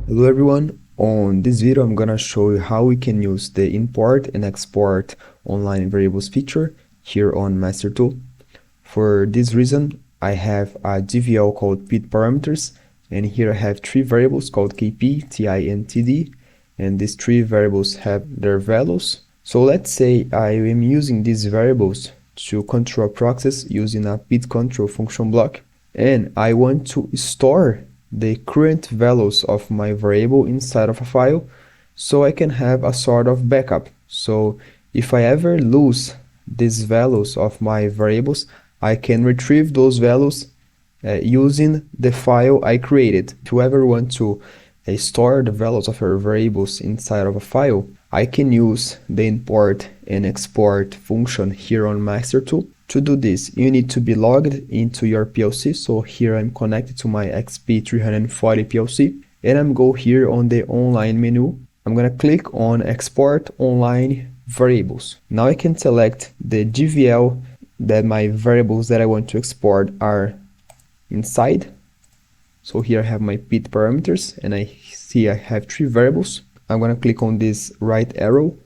Hello everyone, on this video I'm gonna show you how we can use the import and export online variables feature here on MasterTool. For this reason, I have a DVL called pid parameters, and here I have three variables called KP, TI, and TD, and these three variables have their values. So let's say I am using these variables to control a process using a pid control function block, and I want to store the current values of my variable inside of a file so I can have a sort of backup. So if I ever lose these values of my variables, I can retrieve those values using the file I created. If you ever want to store the values of your variables inside of a file, I can use the import and export function here on MasterTool. To do this, you need to be logged into your PLC. So here I'm connected to my XP340 PLC, and I'm go here on the online menu. I'm gonna click on export online variables. Now I can select the DVL that my variables that I want to export are inside. So here I have my pid parameters, and I see I have three variables. I'm gonna click on this right arrow.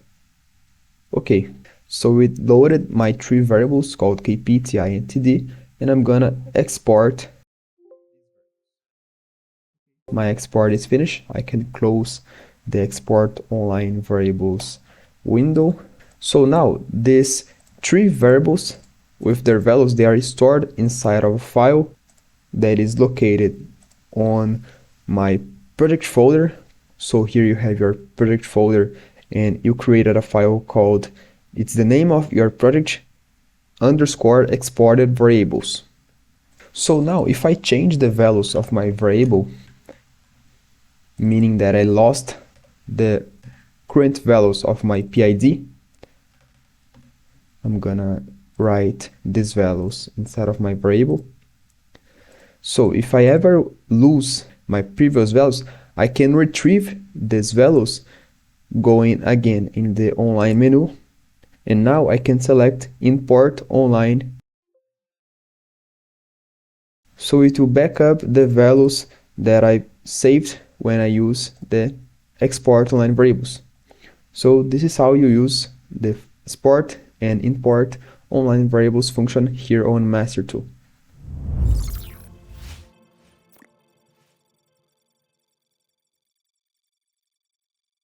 Okay, so it loaded my three variables called KP, TI, and TD, and I'm gonna export. My export is finished. I can close the export online variables window. So now these three variables with their values, they are stored inside of a file that is located on my project folder. So here you have your project folder, and you created a file called, it's the name of your project underscore exported variables. So now if I change the values of my variable, meaning that I lost the current values of my PID, I'm gonna write these values inside of my variable. So if I ever lose my previous values, I can retrieve these values going again in the online menu, and now I can select import online. So it will back up the values that I saved when I use the export online variables. So this is how you use the export and import online variables function here on MasterTool.